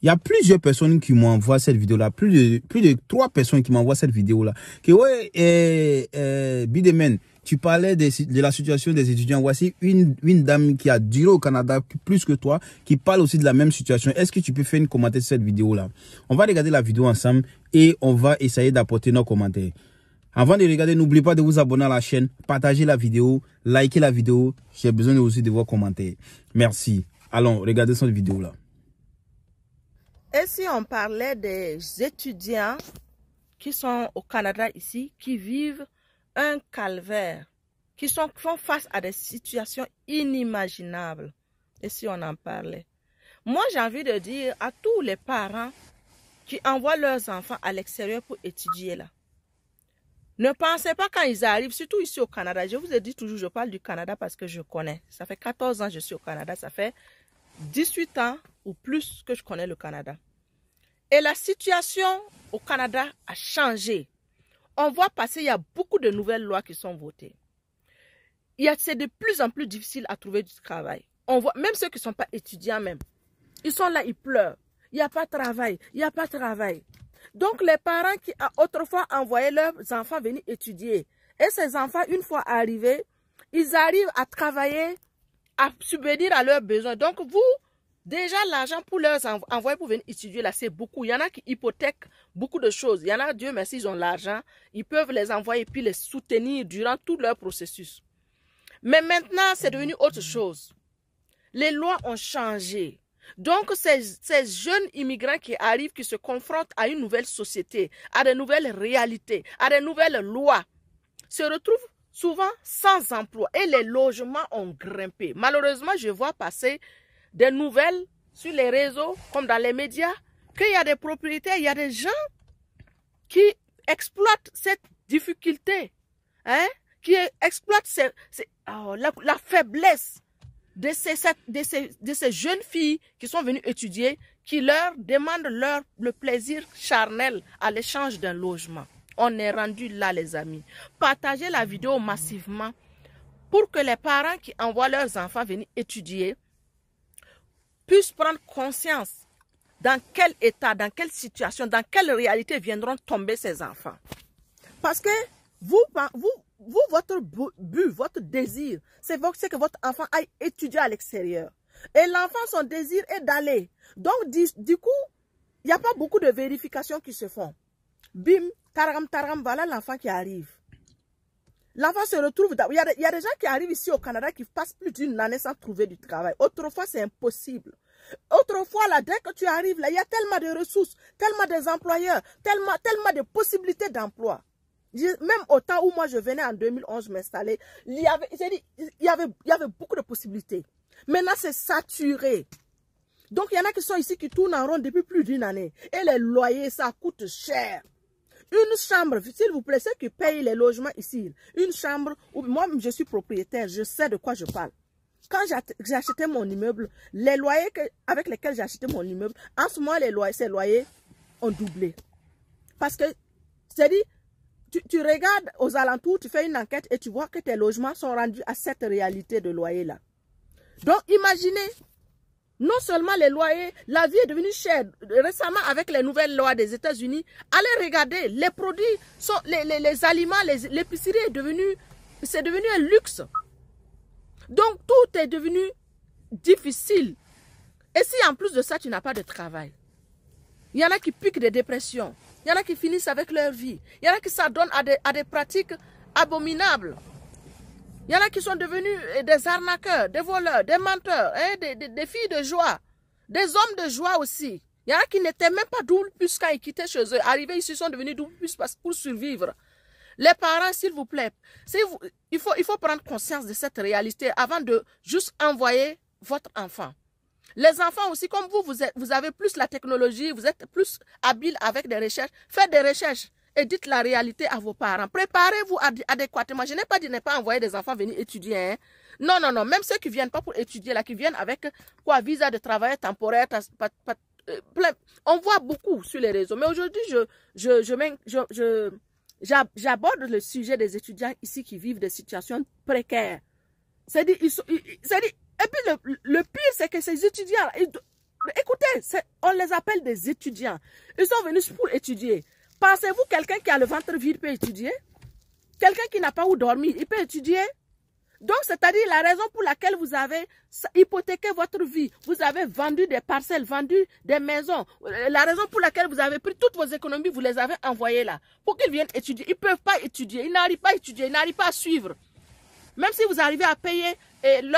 Il y a plusieurs personnes qui m'envoient cette vidéo-là, plus de 3 personnes qui m'envoient cette vidéo-là. Que ouais, Bidemen, tu parlais de la situation des étudiants. Voici une dame qui a duré au Canada plus que toi, qui parle aussi de la même situation. Est-ce que tu peux faire une commentaire sur cette vidéo-là? On va regarder la vidéo ensemble et on va essayer d'apporter nos commentaires. Avant de regarder, n'oubliez pas de vous abonner à la chaîne, partager la vidéo, liker la vidéo. J'ai besoin aussi de vos commentaires. Merci. Allons, regardez cette vidéo-là. Et si on parlait des étudiants qui sont au Canada ici, qui vivent un calvaire, qui font face à des situations inimaginables. Et si on en parlait? Moi, j'ai envie de dire à tous les parents qui envoient leurs enfants à l'extérieur pour étudier là. Ne pensez pas quand ils arrivent, surtout ici au Canada. Je vous ai dit toujours, je parle du Canada parce que je connais. Ça fait 14 ans que je suis au Canada. Ça fait 18 ans ou plus que je connais le Canada. Et la situation au Canada a changé. On voit passer, il y a beaucoup de nouvelles lois qui sont votées. C'est de plus en plus difficile à trouver du travail. On voit, même ceux qui ne sont pas étudiants même, ils sont là, ils pleurent. Il n'y a pas de travail, il n'y a pas de travail. Donc les parents qui autrefois envoyaient leurs enfants venir étudier, et ces enfants, une fois arrivés, ils arrivent à travailler, à subvenir à leurs besoins. Donc vous, déjà l'argent pour leurs envoyer pour venir étudier là, c'est beaucoup. Il y en a qui hypothèquent beaucoup de choses. Il y en a, Dieu merci, ils ont l'argent. Ils peuvent les envoyer et puis les soutenir durant tout leur processus. Mais maintenant, c'est devenu autre chose. Les lois ont changé. Donc, ces jeunes immigrants qui arrivent, qui se confrontent à une nouvelle société, à de nouvelles réalités, à de nouvelles lois, se retrouvent souvent sans emploi. Et les logements ont grimpé. Malheureusement, je vois passer des nouvelles sur les réseaux, comme dans les médias, qu'il y a des propriétaires, il y a des gens qui exploitent cette difficulté, hein, qui exploitent la faiblesse de ces jeunes filles qui sont venues étudier, qui leur demandent le plaisir charnel à l'échange d'un logement. On est rendu là, les amis. Partagez la vidéo massivement pour que les parents qui envoient leurs enfants venir étudier puissent prendre conscience dans quel état, dans quelle situation, dans quelle réalité viendront tomber ces enfants. Parce que vous votre but, votre désir, c'est que votre enfant aille étudier à l'extérieur. Et l'enfant, son désir est d'aller. Donc, du coup, il n'y a pas beaucoup de vérifications qui se font. Bim, taram, taram, voilà l'enfant qui arrive. L'enfant se retrouve... Il y a des gens qui arrivent ici au Canada qui passent plus d'une année sans trouver du travail. Autrefois, c'est impossible. Autrefois, là, dès que tu arrives, là, il y a tellement de ressources, tellement des employeurs, tellement de possibilités d'emploi. Même au temps où moi je venais en 2011 m'installer, il y avait beaucoup de possibilités. Maintenant, c'est saturé. Donc, il y en a qui sont ici qui tournent en rond depuis plus d'une année. Et les loyers, ça coûte cher. Une chambre, s'il vous plaît, ceux qui payent les logements ici, une chambre, où moi je suis propriétaire, je sais de quoi je parle. Quand j'ai acheté mon immeuble, les loyers avec lesquels j'ai acheté mon immeuble, en ce moment, ces loyers ont doublé. Parce que, c'est-à-dire, tu regardes aux alentours, tu fais une enquête et tu vois que tes logements sont rendus à cette réalité de loyer-là. Donc, imaginez, non seulement les loyers, la vie est devenue chère. Récemment, avec les nouvelles lois des États-Unis, allez regarder, les produits, les aliments, l'épicerie c'est devenu un luxe. Donc, tout est devenu difficile. Et si en plus de ça, tu n'as pas de travail, il y en a qui piquent des dépressions. Il y en a qui finissent avec leur vie. Il y en a qui s'adonnent à des pratiques abominables. Il y en a qui sont devenus des arnaqueurs, des voleurs, des menteurs, hein, des filles de joie, des hommes de joie aussi. Il y en a qui n'étaient même pas double plus quand ils quittaient chez eux. Arrivés ici, ils sont devenus double plus pour survivre. Les parents, s'il vous plaît, il faut prendre conscience de cette réalité avant de juste envoyer votre enfant. Les enfants aussi, comme vous avez plus la technologie, vous êtes plus habile avec des recherches, faites des recherches et dites la réalité à vos parents. Préparez-vous adéquatement. Je n'ai pas dit ne pas envoyer des enfants venir étudier. Hein. Non, non, non. Même ceux qui ne viennent pas pour étudier, là, qui viennent avec quoi, visa de travail temporaire, on voit beaucoup sur les réseaux. Mais aujourd'hui, j'aborde le sujet des étudiants ici qui vivent des situations précaires. C'est-à-dire, et puis le pire, c'est que ces étudiants, Écoutez, on les appelle des étudiants. Ils sont venus pour étudier. Pensez-vous quelqu'un qui a le ventre vide peut étudier? Quelqu'un qui n'a pas où dormir, il peut étudier? Donc, c'est-à-dire la raison pour laquelle vous avez hypothéqué votre vie, vous avez vendu des parcelles, vendu des maisons, la raison pour laquelle vous avez pris toutes vos économies, vous les avez envoyées là, pour qu'ils viennent étudier. Ils ne peuvent pas étudier, ils n'arrivent pas à étudier, ils n'arrivent pas à suivre. Même si vous arrivez à payer, il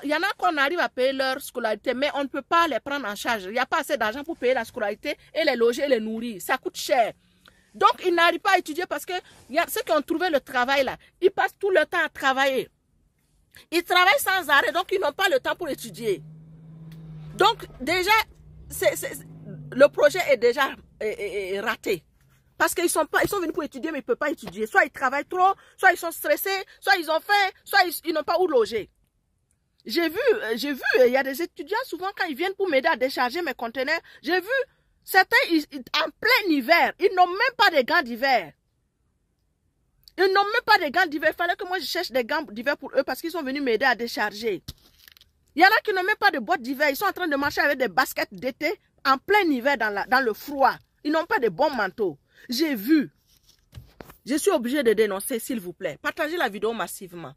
y en a qu'on arrive à payer leur scolarité, mais on ne peut pas les prendre en charge. Il n'y a pas assez d'argent pour payer la scolarité et les loger et les nourrir. Ça coûte cher. Donc, ils n'arrivent pas à étudier parce que ceux qui ont trouvé le travail là, ils passent tout le temps à travailler. Ils travaillent sans arrêt, donc ils n'ont pas le temps pour étudier. Donc, déjà, le projet est déjà raté. Parce qu'ils sont venus pour étudier, mais ils ne peuvent pas étudier. Soit ils travaillent trop, soit ils sont stressés, soit ils ont faim, soit ils n'ont pas où loger. J'ai vu, il y a des étudiants, souvent, quand ils viennent pour m'aider à décharger mes conteneurs, j'ai vu certains, en plein hiver, ils n'ont même pas de gants d'hiver. Ils n'ont même pas de gants d'hiver. Il fallait que moi je cherche des gants d'hiver pour eux parce qu'ils sont venus m'aider à décharger. Il y en a qui n'ont même pas de bottes d'hiver. Ils sont en train de marcher avec des baskets d'été en plein hiver dans le froid. Ils n'ont pas de bons manteaux. J'ai vu. Je suis obligée de dénoncer, s'il vous plaît. Partagez la vidéo massivement.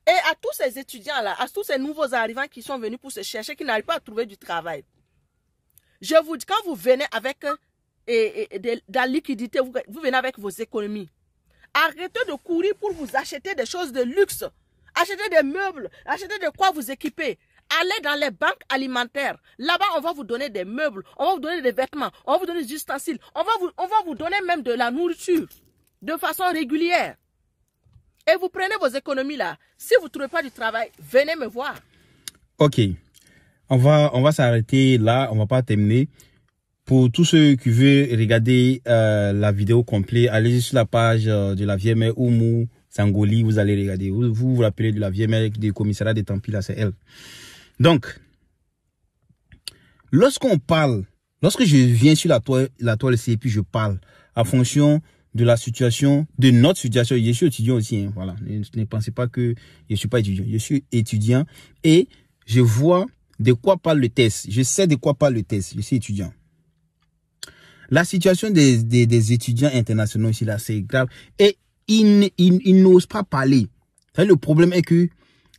Et à tous ces étudiants-là, à tous ces nouveaux arrivants qui sont venus pour se chercher, qui n'arrivent pas à trouver du travail. Je vous dis, quand vous venez avec de la liquidité, vous venez avec vos économies. Arrêtez de courir pour vous acheter des choses de luxe. Achetez des meubles, achetez de quoi vous équiper. Allez dans les banques alimentaires. Là-bas, on va vous donner des meubles, on va vous donner des vêtements, on va vous donner des ustensiles. On va vous donner même de la nourriture de façon régulière. Et vous prenez vos économies là. Si vous ne trouvez pas du travail, venez me voir. Ok. On va s'arrêter là. On va pas terminer. Pour tous ceux qui veulent regarder la vidéo complète, allez sur la page de la vieille mère Oumou Sangoli, vous allez regarder. Vous rappelez de la vieille mère du commissariat des Templiers, là, c'est elle. Donc, lorsque je viens sur la toile et puis je parle en fonction de la situation, de notre situation, je suis étudiant aussi, hein, voilà. Ne pensez pas que je suis pas étudiant. Je suis étudiant et je vois de quoi parle le test. Je sais de quoi parle le test. Je suis étudiant. La situation des étudiants internationaux ici, là, c'est grave. Et ils n'osent pas parler. Le problème est que, je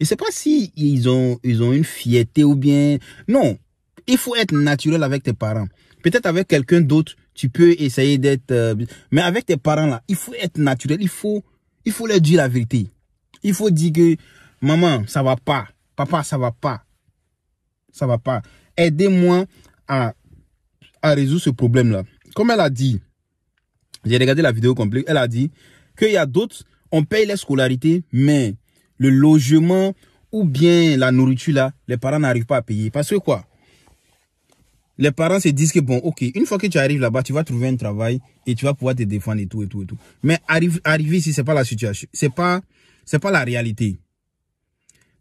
ne sais pas si ils ont une fierté ou bien... Non, il faut être naturel avec tes parents. Peut-être avec quelqu'un d'autre, tu peux essayer d'être... mais avec tes parents, là, il faut être naturel. Il faut leur dire la vérité. Il faut dire que, maman, ça va pas. Papa, ça va pas. Ça va pas. Aidez-moi à résoudre ce problème-là. Comme elle a dit, j'ai regardé la vidéo complète, elle a dit qu'il y a d'autres, on paye les scolarités, mais le logement ou bien la nourriture là, les parents n'arrivent pas à payer. Parce que quoi? Les parents se disent que bon, ok, une fois que tu arrives là-bas, tu vas trouver un travail et tu vas pouvoir te défendre et tout et tout et tout. Mais arriver ici, c'est pas la situation, c'est pas la réalité.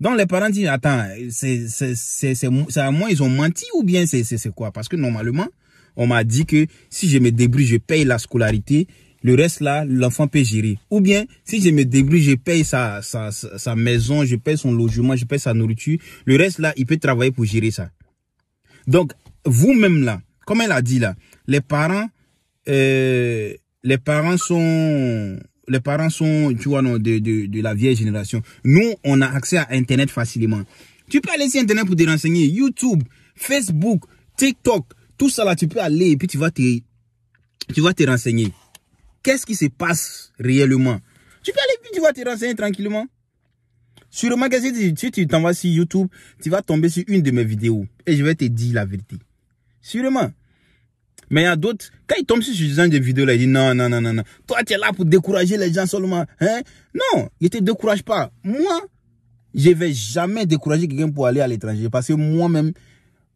Donc les parents disent, attends, c'est à moi ils ont menti ou bien c'est quoi? Parce que normalement, on m'a dit que si je me débrouille, je paye la scolarité. Le reste là, l'enfant peut gérer. Ou bien, si je me débrouille, je paye sa maison, je paye son logement, je paye sa nourriture. Le reste là, il peut travailler pour gérer ça. Donc, vous-même là, comme elle a dit là, les parents sont, tu vois, non, de la vieille génération. Nous, on a accès à Internet facilement. Tu peux aller sur Internet pour te renseigner. YouTube, Facebook, TikTok. Tout ça là, tu peux aller et puis tu vas te renseigner. Qu'est-ce qui se passe réellement? Tu peux aller et puis tu vas te renseigner tranquillement. Sûrement que si tu t'en vas sur YouTube, tu vas tomber sur une de mes vidéos et je vais te dire la vérité. Sûrement. Mais il y a d'autres, quand ils tombent sur ce genre de vidéos là, ils disent non. Toi, tu es là pour décourager les gens seulement. Hein? Non, ils ne te découragent pas. Moi, je ne vais jamais décourager quelqu'un pour aller à l'étranger parce que moi-même,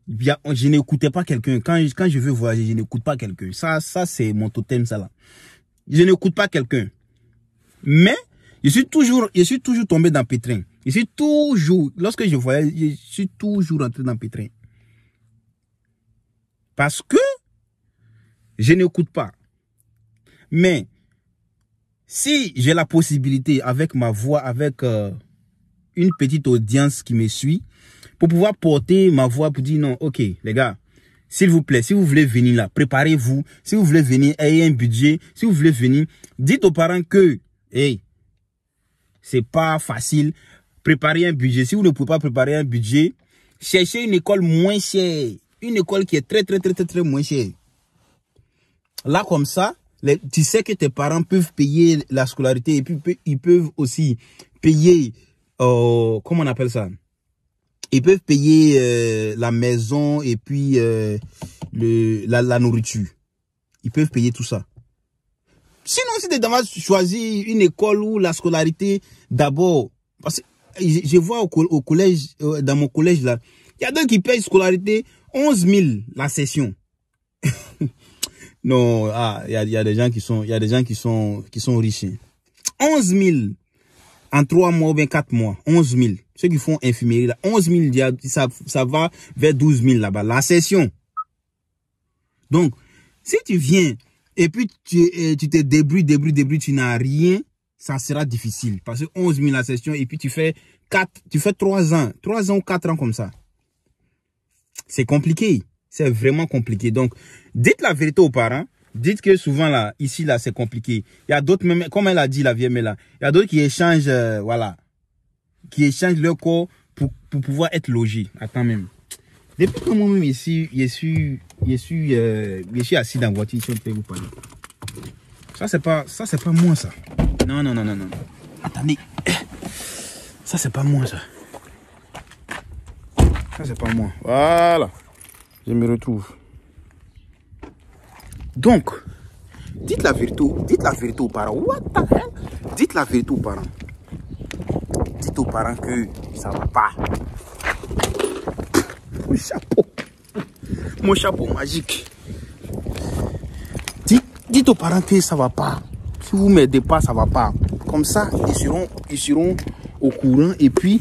je n'écoutais pas quelqu'un. Quand je veux voyager, je n'écoute pas quelqu'un. Ça c'est mon totem, ça là. Je n'écoute pas quelqu'un. Mais, je suis toujours tombé dans pétrin. Lorsque je voyage, je suis toujours entré dans pétrin. Parce que, je n'écoute pas. Mais, si j'ai la possibilité, avec ma voix, avec une petite audience qui me suit, pour pouvoir porter ma voix pour dire non, ok, les gars, s'il vous plaît, si vous voulez venir là, préparez-vous. Si vous voulez venir, ayez un budget. Si vous voulez venir, dites aux parents que, hey, c'est pas facile. Préparez un budget. Si vous ne pouvez pas préparer un budget, cherchez une école moins chère. Une école qui est très moins chère. Là, comme ça, tu sais que tes parents peuvent payer la scolarité et puis ils peuvent aussi payer, comment on appelle ça? Ils peuvent payer la maison et puis la nourriture. Ils peuvent payer tout ça. Sinon, si tu as choisi une école où la scolarité, d'abord, parce que je vois au collège, dans mon collège là, il y a d'autres qui payent scolarité 11 000 la session. Non, il y a des gens qui sont riches. 11 000 en 3 mois ou bien 4 mois. 11 000. Ceux qui font infirmerie là, 11 000, ça va vers 12 000 là-bas. La session. Donc, si tu viens et puis tu te débrouilles, tu n'as rien, ça sera difficile. Parce que 11 000 la session et puis tu fais 3 ans. 3 ans ou 4 ans comme ça. C'est compliqué. C'est vraiment compliqué. Donc, dites la vérité aux parents. Dites que souvent, là, ici, là, c'est compliqué. Il y a d'autres, même, comme elle a dit, la vieille mère, là, il y a d'autres qui échangent, voilà, qui échangent leur corps pour pouvoir être logés. Attends même. Depuis que moi-même, je suis assis dans la voiture, si on peut vous parler. Ça, c'est pas moi, ça. Non. Attendez. Ça, c'est pas moi, ça. Ça, c'est pas moi. Voilà. Je me retrouve. Donc, dites la vérité aux parents. What the hell? Dites la vérité aux parents. Dites aux parents que ça va pas. Mon chapeau magique. Dites aux parents que ça va pas. Si vous ne m'aidez pas, ça va pas. Comme ça, ils seront au courant et puis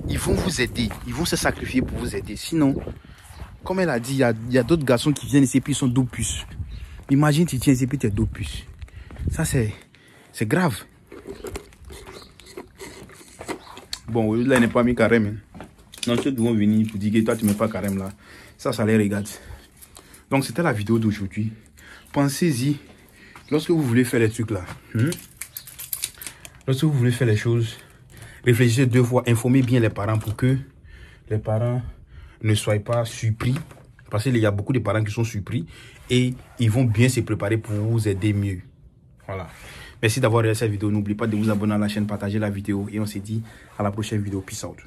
ils vont vous aider. Ils vont se sacrifier pour vous aider. Sinon, comme elle a dit, il y a d'autres garçons qui viennent ici et puis ils sont dos puces. Imagine tu tiens ici et puis tu es dos puces. Ça, c'est grave. Bon, là, il n'est pas mis carême. Non, ceux qui vont venir pour dire que toi, tu ne mets pas carême là. Ça les regarde. Donc, c'était la vidéo d'aujourd'hui. Pensez-y. Lorsque vous voulez faire les trucs là. Lorsque vous voulez faire les choses, réfléchissez 2 fois. Informez bien les parents pour que les parents ne soient pas surpris. Parce qu'il y a beaucoup de parents qui sont surpris. Et ils vont bien se préparer pour vous aider mieux. Voilà. Merci d'avoir regardé cette vidéo. N'oubliez pas de vous abonner à la chaîne, partager la vidéo. Et on se dit à la prochaine vidéo. Peace out.